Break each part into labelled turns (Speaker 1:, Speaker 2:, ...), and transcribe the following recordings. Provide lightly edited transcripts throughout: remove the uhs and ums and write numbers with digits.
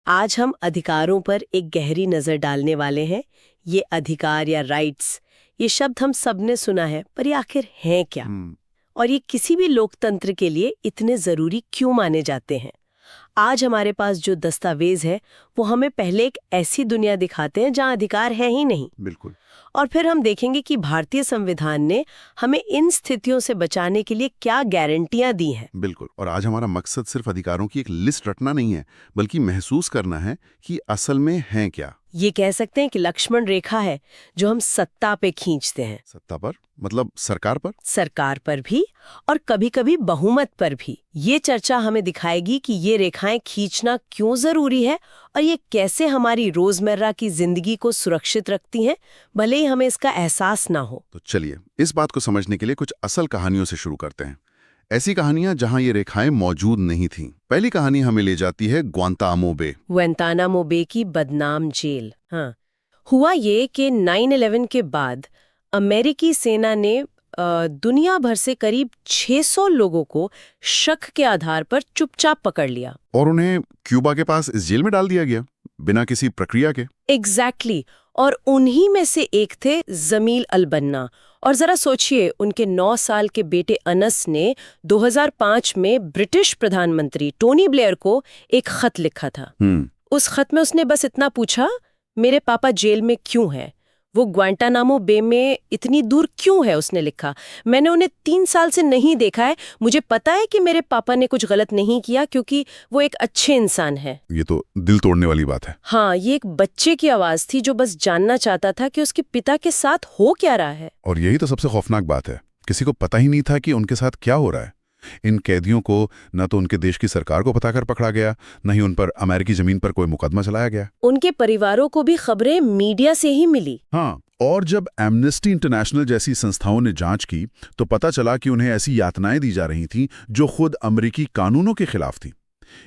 Speaker 1: आज हम अधिकारों पर एक गहरी नजर डालने वाले हैं। ये अधिकार या राइट्स, ये शब्द हम सबने सुना है, पर ये आखिर हैं क्या? और ये किसी भी लोकतंत्र के लिए इतने जरूरी क्यों माने जाते हैं? आज हमारे पास जो दस्तावेज है वो हमें पहले एक ऐसी दुनिया दिखाते हैं जहां अधिकार है ही नहीं।
Speaker 2: बिल्कुल।
Speaker 1: और फिर हम देखेंगे कि भारतीय संविधान ने हमें इन स्थितियों से बचाने के लिए क्या गारंटियां दी हैं।
Speaker 2: बिल्कुल। और आज हमारा मकसद सिर्फ अधिकारों की एक लिस्ट रटना नहीं है, बल्कि महसूस करना है कि असल में हैं क्या।
Speaker 1: ये कह सकते हैं कि लक्ष्मण रेखा है जो हम सत्ता पे खींचते हैं।
Speaker 2: सत्ता पर मतलब सरकार पर?
Speaker 1: सरकार पर भी, और कभी-कभी बहुमत पर भी। ये चर्चा हमें दिखाएगी कि ये रेखाएं खींचना क्यों जरूरी है और ये कैसे हमारी रोजमर्रा की जिंदगी को सुरक्षित रखती हैं, भले ही हमें इसका एहसास ना हो।
Speaker 2: तो चलिए इस बात को समझने के लिए कुछ असल कहानियों से शुरू करते हैं। ऐसी कहानियां जहां ये रेखाएं मौजूद नहीं थीं। पहली कहानी हमें ले जाती है ग्वांतानामो बे।
Speaker 1: ग्वांतानामो बे की बदनाम जेल। हाँ, हुआ ये कि 9/11 के बाद अमेरिकी सेना ने दुनिया भर से करीब 600 लोगों को शक के आधार पर चुपचाप पकड़ लिया
Speaker 2: और उन्हें क्यूबा के पास इस जेल में डाल दिया गया बिना किसी प्रक्रिया के।
Speaker 1: एग्जैक्टली। और उन्हीं में से एक थे जमील अल-बन्ना। और जरा सोचिए, उनके 9 साल के बेटे अनस ने 2005 में ब्रिटिश प्रधानमंत्री टोनी ब्लेयर को एक खत लिखा था। उस खत में उसने बस इतना पूछा, मेरे पापा जेल में क्यों हैं? वो ग्वांटानामो बे में इतनी दूर क्यों है? उसने लिखा, मैंने उन्हें 3 साल से नहीं देखा है। मुझे पता है कि मेरे पापा ने कुछ गलत नहीं किया क्योंकि वो एक अच्छे इंसान है।
Speaker 2: ये तो दिल तोड़ने वाली बात है।
Speaker 1: हाँ, ये एक बच्चे की आवाज थी जो बस जानना चाहता था कि उसके पिता के साथ हो क्या रहा है।
Speaker 2: और यही तो सबसे खौफनाक बात है, किसी को पता ही नहीं था कि उनके साथ क्या हो रहा है। इन कैदियों को न तो उनके देश की सरकार को पता कर पकड़ा गया, न ही उन पर अमेरिकी जमीन पर कोई मुकदमा चलाया गया।
Speaker 1: उनके परिवारों को भी खबरें मीडिया से ही मिली।
Speaker 2: हाँ, और जब एमनेस्टी इंटरनेशनल जैसी संस्थाओं ने जांच की तो पता चला कि उन्हें ऐसी यातनाएं दी जा रही थीं जो खुद अमेरिकी कानूनों के खिलाफ थी।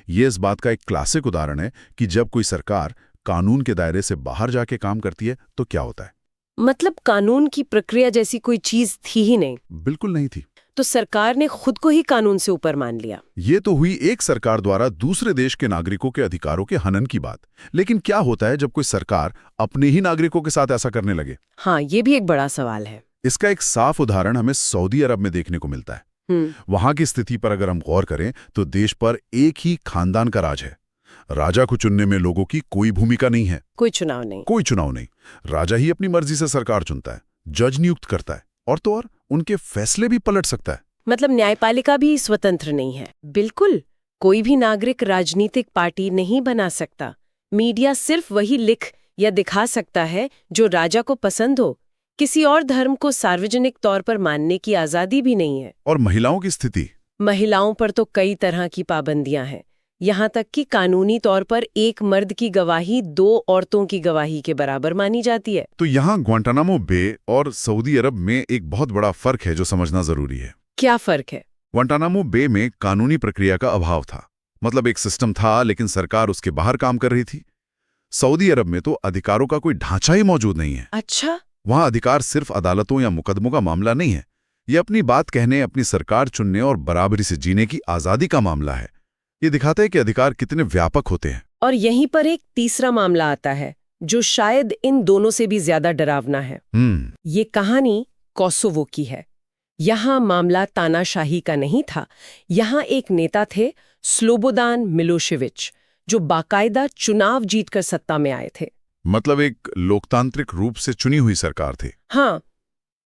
Speaker 2: ये इस बात का एक क्लासिक उदाहरण है कि जब कोई सरकार कानून के दायरे से बाहर जाके काम करती है तो क्या होता है।
Speaker 1: मतलब कानून की प्रक्रिया जैसी कोई चीज थी ही नहीं।
Speaker 2: बिल्कुल नहीं थी।
Speaker 1: तो सरकार ने खुद को ही कानून से ऊपर मान लिया।
Speaker 2: ये तो हुई एक सरकार द्वारा दूसरे देश के नागरिकों के अधिकारों के हनन की बात। लेकिन क्या होता है जब कोई सरकार अपने ही नागरिकों के साथ ऐसा करने लगे?
Speaker 1: हाँ, ये भी एक बड़ा सवाल है।
Speaker 2: इसका एक साफ उदाहरण हमें सऊदी अरब में देखने को मिलता है। वहां की स्थिति पर अगर हम गौर करें तो देश पर एक ही खानदान का राज है। राजा को चुनने में लोगों की कोई भूमिका नहीं है।
Speaker 1: कोई चुनाव नहीं।
Speaker 2: राजा ही अपनी मर्जी से सरकार चुनता है, जज नियुक्त करता है, और तो और उनके फैसले भी पलट सकता है।
Speaker 1: मतलब न्यायपालिका भी स्वतंत्र नहीं है। बिल्कुल, कोई भी नागरिक राजनीतिक पार्टी नहीं बना सकता। मीडिया सिर्फ वही लिख या दिखा सकता है जो राजा को पसंद हो। किसी और धर्म को सार्वजनिक तौर पर मानने की आजादी भी नहीं है।
Speaker 2: और महिलाओं की स्थिति?
Speaker 1: महिलाओं पर तो कई तरह की पाबंदियां हैं। यहाँ तक कि कानूनी तौर पर एक मर्द की गवाही 2 औरतों की गवाही के बराबर मानी जाती है।
Speaker 2: तो यहाँ ग्वांटानामो बे और सऊदी अरब में एक बहुत बड़ा फर्क है जो समझना जरूरी है।
Speaker 1: क्या फर्क है?
Speaker 2: ग्वांटानामो बे में कानूनी प्रक्रिया का अभाव था। मतलब एक सिस्टम था लेकिन सरकार उसके बाहर काम कर रही थी। सऊदी अरब में तो अधिकारों का कोई ढांचा ही मौजूद नहीं है।
Speaker 1: अच्छा।
Speaker 2: वहां अधिकार सिर्फ अदालतों या मुकदमों का मामला नहीं है। ये अपनी बात कहने, अपनी सरकार चुनने और बराबरी से जीने की आजादी का मामला है। ये दिखाता है कि अधिकार कितने व्यापक होते हैं।
Speaker 1: और यहीं पर एक तीसरा मामला आता है जो शायद इन दोनों से भी ज्यादा डरावना है। ये कहानी कोसोवो की है। यहाँ मामला तानाशाही का नहीं था। यहाँ एक नेता थे, स्लोबोदान मिलोशेविच, जो बाकायदा चुनाव जीतकर सत्ता में आए थे।
Speaker 2: मतलब एक लोकतांत्रिक रूप से चुनी हुई सरकार थी।
Speaker 1: हाँ,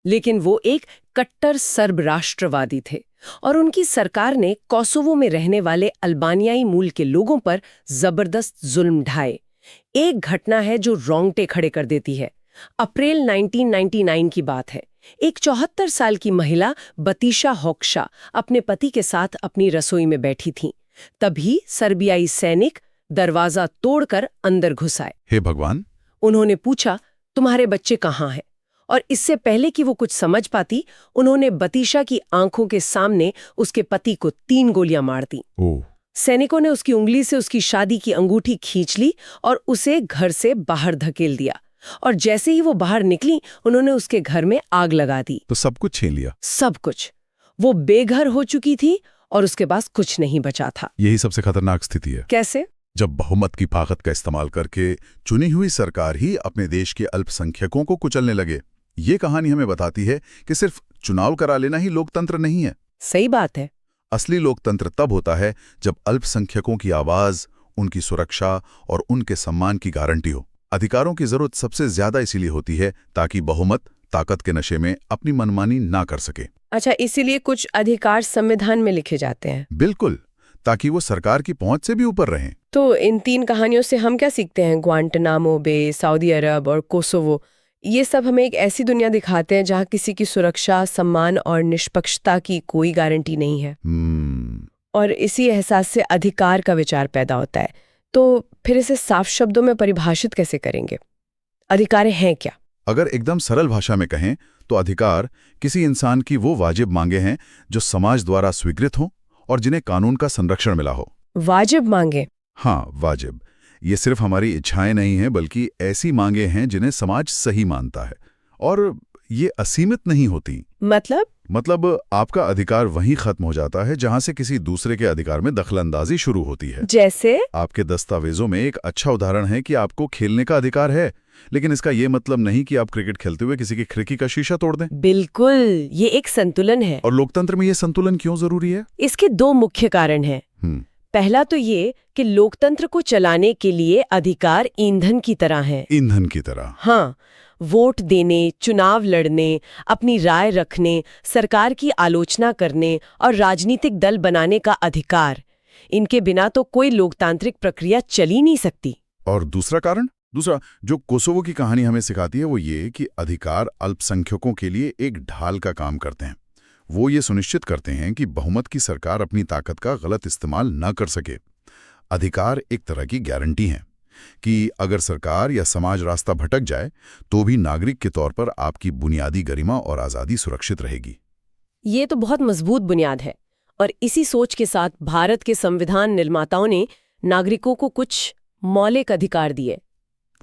Speaker 1: लेकिन वो एक कट्टर सर्ब राष्ट्रवादी थे और उनकी सरकार ने कोसोवो में रहने वाले अल्बानियाई मूल के लोगों पर जबरदस्त जुल्म ढाए। एक घटना है जो रोंगटे खड़े कर देती है। अप्रैल 1999 की बात है। एक 74 साल की महिला बतीशा होक्शा अपने पति के साथ अपनी रसोई में बैठी थीं। तभी सर्बियाई सैनिक दरवाजा तोड़कर अंदर घुस आए।
Speaker 2: हे भगवान!
Speaker 1: उन्होंने पूछा, तुम्हारे बच्चे कहाँ हैं? और इससे पहले कि वो कुछ समझ पाती, उन्होंने बतीशा की आंखों के सामने उसके पति को 3 गोलियां मार दी। सैनिकों ने उसकी उंगली से उसकी शादी की अंगूठी खींच ली और उसे घर से बाहर धकेल दिया। और जैसे ही वो बाहर निकली, उन्होंने उसके घर में आग लगा दी।
Speaker 2: तो सब कुछ छीन लिया?
Speaker 1: सब कुछ। वो बेघर हो चुकी थी और उसके पास कुछ नहीं बचा था।
Speaker 2: यही सबसे खतरनाक स्थिति है।
Speaker 1: कैसे?
Speaker 2: जब बहुमत की ताकत का इस्तेमाल करके चुनी हुई सरकार ही अपने देश के अल्पसंख्यकों को कुचलने लगे। ये कहानी हमें बताती है कि सिर्फ चुनाव करा लेना ही लोकतंत्र नहीं है।
Speaker 1: सही बात है।
Speaker 2: असली लोकतंत्र तब होता है जब अल्पसंख्यकों की आवाज, उनकी सुरक्षा और उनके सम्मान की गारंटी हो। अधिकारों की जरूरत सबसे ज्यादा इसीलिए होती है ताकि बहुमत ताकत के नशे में अपनी मनमानी ना कर सके।
Speaker 1: अच्छा, इसीलिए कुछ अधिकार संविधान में लिखे जाते हैं।
Speaker 2: बिल्कुल, ताकि वो सरकार की पहुंच से भी ऊपर रहें।
Speaker 1: तो इन 3 कहानियों से हम क्या सीखते हैं? ग्वांटनामो बे, सऊदी अरब और कोसोवो, ये सब हमें एक ऐसी दुनिया दिखाते हैं जहां किसी की सुरक्षा, सम्मान और निष्पक्षता की कोई गारंटी नहीं है। और इसी एहसास से अधिकार का विचार पैदा होता है। तो फिर इसे साफ शब्दों में परिभाषित कैसे करेंगे? अधिकार हैं क्या?
Speaker 2: अगर एकदम सरल भाषा में कहें तो अधिकार किसी इंसान की वो वाजिब मांगे हैं जो समाज द्वारा स्वीकृत हो और जिन्हें कानून का संरक्षण मिला हो।
Speaker 1: वाजिब मांगे?
Speaker 2: हाँ, वाजिब। ये सिर्फ हमारी इच्छाएं नहीं हैं, बल्कि ऐसी मांगे हैं जिन्हें समाज सही मानता है। और ये असीमित नहीं होती। मतलब आपका अधिकार वहीं खत्म हो जाता है जहां से किसी दूसरे के अधिकार में दखलंदाजी शुरू होती है।
Speaker 1: जैसे? आपके
Speaker 2: दस्तावेजों में एक अच्छा उदाहरण है कि आपको खेलने का अधिकार है, लेकिन इसका ये मतलब नहीं कि आप क्रिकेट खेलते हुए किसी की खिड़की का शीशा तोड़ दें।
Speaker 1: बिल्कुल, ये एक संतुलन है।
Speaker 2: और लोकतंत्र में ये संतुलन क्यों जरूरी है?
Speaker 1: इसके 2 मुख्य कारण हैं। पहला तो ये कि लोकतंत्र को चलाने के लिए अधिकार ईंधन की तरह है।
Speaker 2: ईंधन की तरह?
Speaker 1: हाँ, वोट देने, चुनाव लड़ने, अपनी राय रखने, सरकार की आलोचना करने और राजनीतिक दल बनाने का अधिकार, इनके बिना तो कोई लोकतांत्रिक प्रक्रिया चली नहीं सकती।
Speaker 2: और दूसरा कारण? दूसरा जो कोसोवो की कहानी हमें सिखाती है वो ये कि अधिकार अल्पसंख्यकों के लिए एक ढाल का काम करते हैं। वो ये सुनिश्चित करते हैं कि बहुमत की सरकार अपनी ताकत का गलत इस्तेमाल न कर सके। अधिकार एक तरह की गारंटी है कि अगर सरकार या समाज रास्ता भटक जाए तो भी नागरिक के तौर पर आपकी बुनियादी गरिमा और आज़ादी सुरक्षित रहेगी।
Speaker 1: ये तो बहुत मजबूत बुनियाद है। और इसी सोच के साथ भारत के संविधान निर्माताओं ने नागरिकों को कुछ मौलिक अधिकार दिए।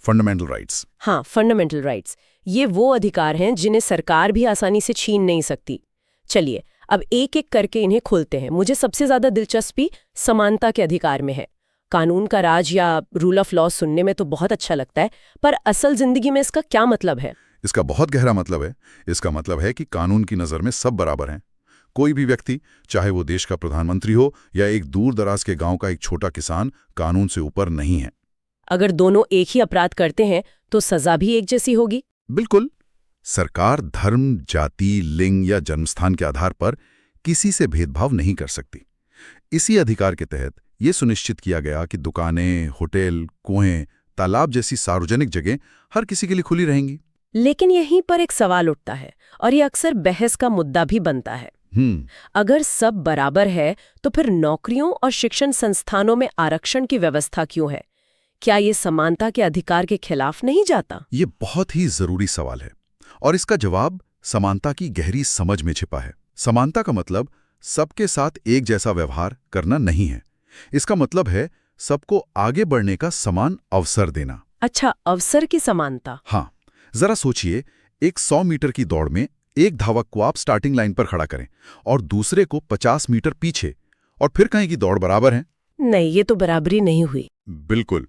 Speaker 2: Fundamental rights.
Speaker 1: हाँ, फंडामेंटल राइट्स। ये वो अधिकार हैं जिन्हें सरकार भी आसानी से छीन नहीं सकती। चलिए अब एक एक करके इन्हें खोलते हैं। मुझे सबसे ज्यादा दिलचस्पी समानता के अधिकार में है। कानून का राज या रूल ऑफ लॉ सुनने में तो बहुत अच्छा लगता है, पर असल जिंदगी में इसका क्या मतलब है?
Speaker 2: इसका बहुत गहरा मतलब है। इसका मतलब है कि कानून की नज़र में सब बराबर हैं। कोई भी व्यक्ति, चाहे वो देश का प्रधानमंत्री हो या एक दूर दराज के गांव का एक छोटा किसान, कानून से ऊपर नहीं है।
Speaker 1: अगर दोनों एक ही अपराध करते हैं तो सजा भी एक जैसी होगी?
Speaker 2: बिल्कुल। सरकार धर्म, जाति, लिंग या जन्मस्थान के आधार पर किसी से भेदभाव नहीं कर सकती। इसी अधिकार के तहत ये सुनिश्चित किया गया कि दुकानें, होटल, कुएं, तालाब जैसी सार्वजनिक जगह हर किसी के लिए खुली रहेंगी।
Speaker 1: लेकिन यहीं पर एक सवाल उठता है और ये अक्सर बहस का मुद्दा भी बनता है। अगर सब बराबर है तो फिर नौकरियों और शिक्षण संस्थानों में आरक्षण की व्यवस्था क्यों है? क्या ये समानता के अधिकार के खिलाफ नहीं जाता?
Speaker 2: ये बहुत ही जरूरी सवाल है और इसका जवाब समानता की गहरी समझ में छिपा है। समानता का मतलब सबके साथ एक जैसा व्यवहार करना नहीं है। इसका मतलब है सबको आगे बढ़ने का समान अवसर देना।
Speaker 1: अच्छा, अवसर की समानता।
Speaker 2: हाँ, जरा सोचिए, एक 100 मीटर की दौड़ में एक धावक को आप स्टार्टिंग लाइन पर खड़ा करें और दूसरे को 50 मीटर पीछे, और फिर कहें कि दौड़ बराबर है।
Speaker 1: नहीं, ये तो बराबरी नहीं हुई।
Speaker 2: बिल्कुल।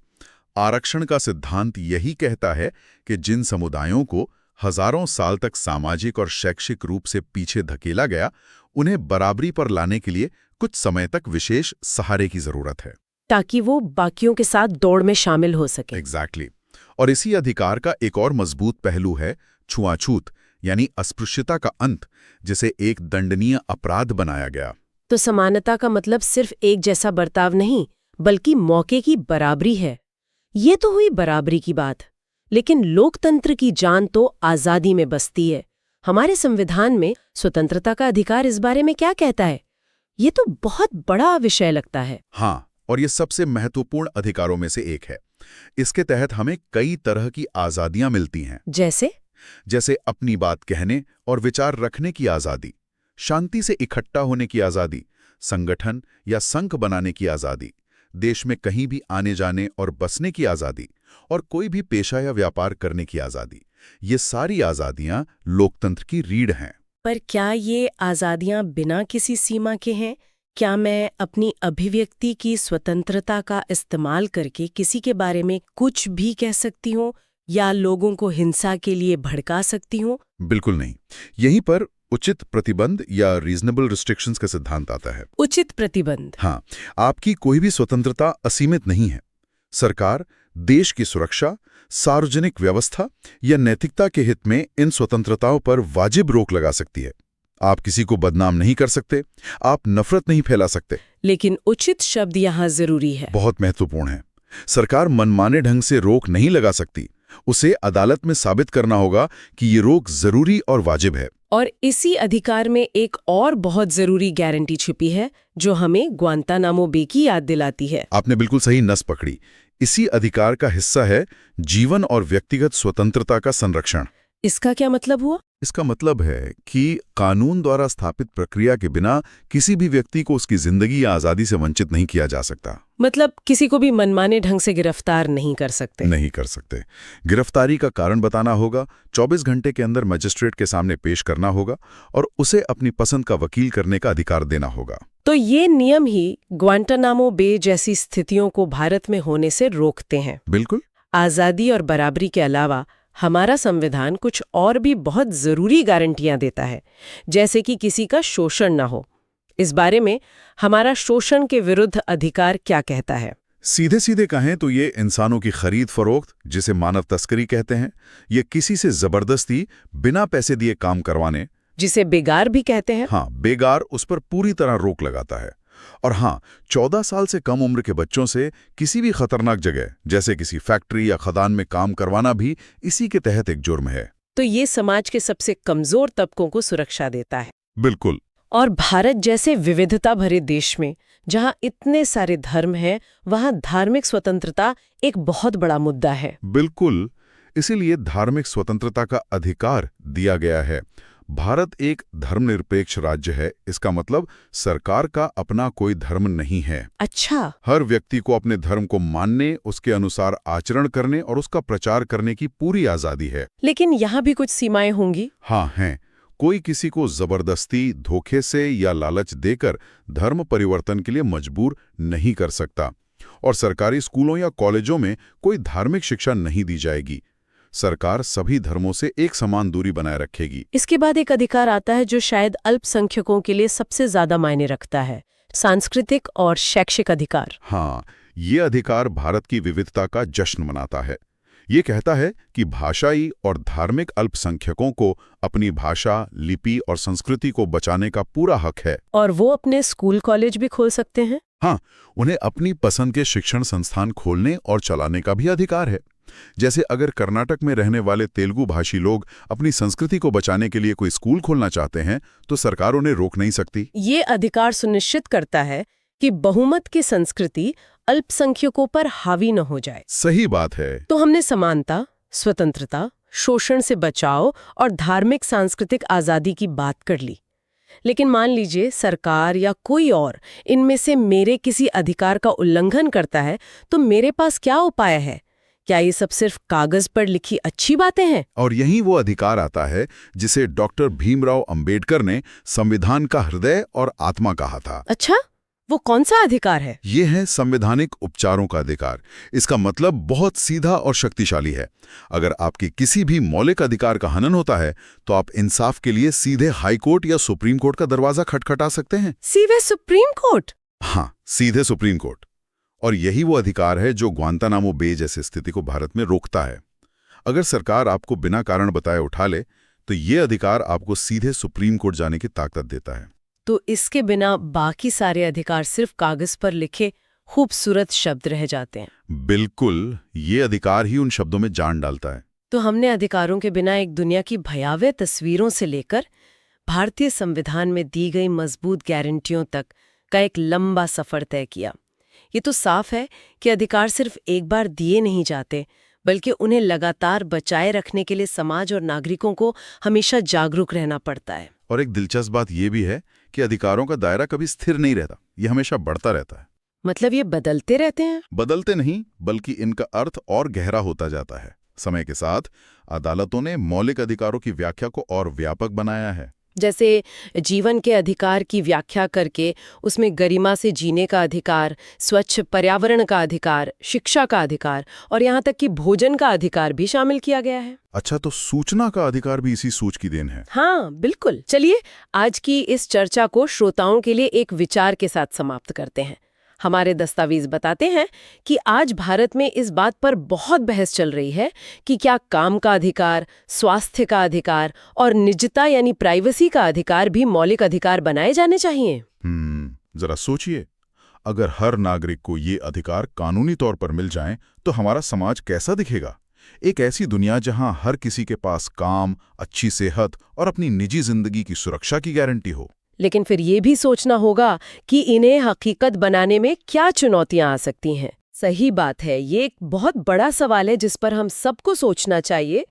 Speaker 2: आरक्षण का सिद्धांत यही कहता है कि जिन समुदायों को हजारों साल तक सामाजिक और शैक्षिक रूप से पीछे धकेला गया, उन्हें बराबरी पर लाने के लिए कुछ समय तक विशेष सहारे की जरूरत है,
Speaker 1: ताकि वो बाकियों के साथ दौड़ में शामिल हो सके।
Speaker 2: एग्जैक्टली। और इसी अधिकार का एक और मजबूत पहलू है छुआछूत, यानी अस्पृश्यता का अंत, जिसे एक दंडनीय अपराध बनाया गया।
Speaker 1: तो समानता का मतलब सिर्फ एक जैसा बर्ताव नहीं, बल्कि मौके की बराबरी है। ये तो हुई बराबरी की बात, लेकिन लोकतंत्र की जान तो आजादी में बसती है। हमारे संविधान में स्वतंत्रता का अधिकार इस बारे में क्या कहता है? ये तो बहुत बड़ा विषय लगता है।
Speaker 2: हाँ, और ये सबसे महत्वपूर्ण अधिकारों में से एक है। इसके तहत हमें कई तरह की आजादियां मिलती हैं। जैसे अपनी बात कहने और विचार रखने की आजादी, शांति से इकट्ठा होने की आजादी, संगठन या संघ बनाने की आजादी, देश में कहीं भी आने जाने और बसने की आजादी, और कोई भी पेशा या व्यापार करने की आजादी। ये सारी आजादियां लोकतंत्र की रीढ़ हैं।
Speaker 1: पर क्या ये आजादियां बिना किसी सीमा के हैं क्या मैं अपनी अभिव्यक्ति की स्वतंत्रता का इस्तेमाल करके किसी के बारे में कुछ भी कह सकती हूँ या लोगों को हिंसा के लिए भड़का सकती हूँ?
Speaker 2: बिल्कुल नहीं। यहीं पर उचित प्रतिबंध या रीजनेबल रिस्ट्रिक्शंस का सिद्धांत आता है।
Speaker 1: उचित प्रतिबंध।
Speaker 2: हाँ, आपकी कोई भी स्वतंत्रता असीमित नहीं है। सरकार देश की सुरक्षा, सार्वजनिक व्यवस्था या नैतिकता के हित में इन स्वतंत्रताओं पर वाजिब रोक लगा सकती है। आप किसी को बदनाम नहीं कर सकते, आप नफरत नहीं फैला सकते।
Speaker 1: लेकिन उचित शब्द यहाँ जरूरी है।
Speaker 2: बहुत महत्वपूर्ण है। सरकार मनमाने ढंग से रोक नहीं लगा सकती। उसे अदालत में साबित करना होगा कि ये रोक जरूरी और वाजिब है।
Speaker 1: और इसी अधिकार में एक और बहुत जरूरी गारंटी छिपी है जो हमें ग्वांतानामो बे की याद दिलाती है।
Speaker 2: आपने बिल्कुल सही नस पकड़ी। इसी अधिकार का हिस्सा है जीवन और व्यक्तिगत स्वतंत्रता का संरक्षण।
Speaker 1: इसका क्या मतलब हुआ?
Speaker 2: इसका मतलब है कि कानून द्वारा स्थापित प्रक्रिया के बिना किसी भी व्यक्ति को उसकी जिंदगी या आजादी से वंचित नहीं किया जा सकता।
Speaker 1: मतलब किसी को भी मनमाने ढंग से गिरफ्तार नहीं कर सकते।
Speaker 2: नहीं कर सकते। गिरफ्तारी का कारण बताना होगा, 24 घंटे के अंदर मजिस्ट्रेट के सामने पेश करना होगा और उसे अपनी पसंद का वकील करने का अधिकार देना होगा।
Speaker 1: तो ये नियम ही ग्वांटानामो बे जैसी स्थितियों को भारत में होने से रोकते हैं।
Speaker 2: बिल्कुल।
Speaker 1: आजादी और बराबरी के अलावा हमारा संविधान कुछ और भी बहुत जरूरी गारंटियां देता है, जैसे कि किसी का शोषण न हो। इस बारे में हमारा शोषण के विरुद्ध अधिकार क्या कहता है?
Speaker 2: सीधे सीधे कहें तो ये इंसानों की खरीद फरोख्त, जिसे मानव तस्करी कहते हैं, ये किसी से जबरदस्ती बिना पैसे दिए काम करवाने,
Speaker 1: जिसे बेगार भी कहते हैं।
Speaker 2: हाँ, बेगार, उस पर पूरी तरह रोक लगाता है। और हाँ, 14 साल से कम उम्र के बच्चों से किसी भी खतरनाक जगह जैसे किसी फैक्ट्री या खदान में काम करवाना भी इसी के तहत एक जुर्म है।
Speaker 1: तो ये समाज के सबसे कमजोर तबकों को सुरक्षा देता है।
Speaker 2: बिल्कुल।
Speaker 1: और भारत जैसे विविधता भरे देश में जहां इतने सारे धर्म हैं, वहां धार्मिक स्वतंत्रता एक बहुत बड़ा मुद्दा है।
Speaker 2: बिल्कुल, इसीलिए धार्मिक स्वतंत्रता का अधिकार दिया गया है। भारत एक धर्मनिरपेक्ष राज्य है। इसका मतलब सरकार का अपना कोई धर्म नहीं है।
Speaker 1: अच्छा।
Speaker 2: हर व्यक्ति को अपने धर्म को मानने, उसके अनुसार आचरण करने और उसका प्रचार करने की पूरी आजादी है।
Speaker 1: लेकिन यहाँ भी कुछ सीमाएं होंगी।
Speaker 2: हाँ हैं। कोई किसी को जबरदस्ती, धोखे से या लालच देकर धर्म परिवर्तन के लिए मजबूर नहीं कर सकता। और सरकारी स्कूलों या कॉलेजों में कोई धार्मिक शिक्षा नहीं दी जाएगी। सरकार सभी धर्मों से एक समान दूरी बनाए रखेगी।
Speaker 1: इसके बाद एक अधिकार आता है जो शायद अल्पसंख्यकों के लिए सबसे ज्यादा मायने रखता है, सांस्कृतिक और शैक्षिक अधिकार।
Speaker 2: हाँ, ये अधिकार भारत की विविधता का जश्न मनाता है। ये कहता है कि भाषाई और धार्मिक अल्पसंख्यकों को अपनी भाषा, लिपि और संस्कृति को बचाने का पूरा हक है।
Speaker 1: और वो अपने स्कूल कॉलेज भी खोल सकते हैं।
Speaker 2: हाँ, उन्हें अपनी पसंद के शिक्षण संस्थान खोलने और चलाने का भी अधिकार है। जैसे अगर कर्नाटक में रहने वाले तेलुगु भाषी लोग अपनी संस्कृति को बचाने के लिए कोई स्कूल खोलना चाहते हैं, तो सरकार उन्हें रोक नहीं सकती।
Speaker 1: ये अधिकार सुनिश्चित करता है कि बहुमत की संस्कृति अल्पसंख्यकों पर हावी न हो जाए।
Speaker 2: सही बात है।
Speaker 1: तो हमने समानता, स्वतंत्रता, शोषण से बचाव और धार्मिक सांस्कृतिक आजादी की बात कर ली। लेकिन मान लीजिए सरकार या कोई और इनमें से मेरे किसी अधिकार का उल्लंघन करता है, तो मेरे पास क्या उपाय है? क्या ये सब सिर्फ कागज पर लिखी अच्छी बातें हैं?
Speaker 2: और यही वो अधिकार आता है जिसे डॉक्टर भीमराव अंबेडकर ने संविधान का हृदय और आत्मा कहा था।
Speaker 1: अच्छा, वो कौन सा अधिकार है?
Speaker 2: ये है संवैधानिक उपचारों का अधिकार। इसका मतलब बहुत सीधा और शक्तिशाली है। अगर आपकी किसी भी मौलिक अधिकार का हनन होता है, तो आप इंसाफ के लिए सीधे हाई कोर्ट या सुप्रीम कोर्ट का दरवाजा खटखटा सकते हैं।
Speaker 1: सीधे सुप्रीम कोर्ट?
Speaker 2: हाँ, सीधे सुप्रीम कोर्ट। और यही वो अधिकार है जो ग्वांतानामो बे जैसी स्थिति को भारत में रोकता है। अगर सरकार आपको बिना कारण बताए उठा ले, तो ये अधिकार आपको सीधे सुप्रीम कोर्ट जाने की ताकत देता है।
Speaker 1: तो इसके बिना बाकी सारे अधिकार सिर्फ कागज पर लिखे खूबसूरत शब्द रह जाते हैं।
Speaker 2: बिल्कुल, ये अधिकार ही उन शब्दों में जान डालता है।
Speaker 1: तो हमने अधिकारों के बिना एक दुनिया की भयावह तस्वीरों से लेकर भारतीय संविधान में दी गई मजबूत गारंटियों तक का एक लंबा सफर तय किया। ये तो साफ है कि अधिकार सिर्फ एक बार दिए नहीं जाते, बल्कि उन्हें लगातार बचाए रखने के लिए समाज और नागरिकों को हमेशा जागरूक रहना पड़ता है।
Speaker 2: और एक दिलचस्प बात यह भी है कि अधिकारों का दायरा कभी स्थिर नहीं रहता, ये हमेशा बढ़ता रहता है।
Speaker 1: मतलब ये बदलते रहते हैं?
Speaker 2: बदलते नहीं, बल्कि इनका अर्थ और गहरा होता जाता है। समय के साथ अदालतों ने मौलिक अधिकारों की व्याख्या को और व्यापक बनाया है।
Speaker 1: जैसे जीवन के अधिकार की व्याख्या करके उसमें गरिमा से जीने का अधिकार, स्वच्छ पर्यावरण का अधिकार, शिक्षा का अधिकार और यहाँ तक कि भोजन का अधिकार भी शामिल किया गया है।
Speaker 2: अच्छा, तो सूचना का अधिकार भी इसी सोच की देन है।
Speaker 1: हाँ, बिल्कुल। चलिए आज की इस चर्चा को श्रोताओं के लिए एक विचार के साथ समाप्त करते हैं। हमारे दस्तावेज बताते हैं कि आज भारत में इस बात पर बहुत बहस चल रही है कि क्या काम का अधिकार, स्वास्थ्य का अधिकार और निजता यानी प्राइवेसी का अधिकार भी मौलिक अधिकार बनाए जाने चाहिए।
Speaker 2: जरा सोचिए, अगर हर नागरिक को ये अधिकार कानूनी तौर पर मिल जाएं, तो हमारा समाज कैसा दिखेगा? एक ऐसी दुनिया जहां हर किसी के पास काम, अच्छी सेहत और अपनी निजी जिंदगी की सुरक्षा की गारंटी हो।
Speaker 1: लेकिन फिर ये भी सोचना होगा कि इन्हें हकीकत बनाने में क्या चुनौतियां आ सकती हैं। सही बात है, ये एक बहुत बड़ा सवाल है जिस पर हम सबको सोचना चाहिए।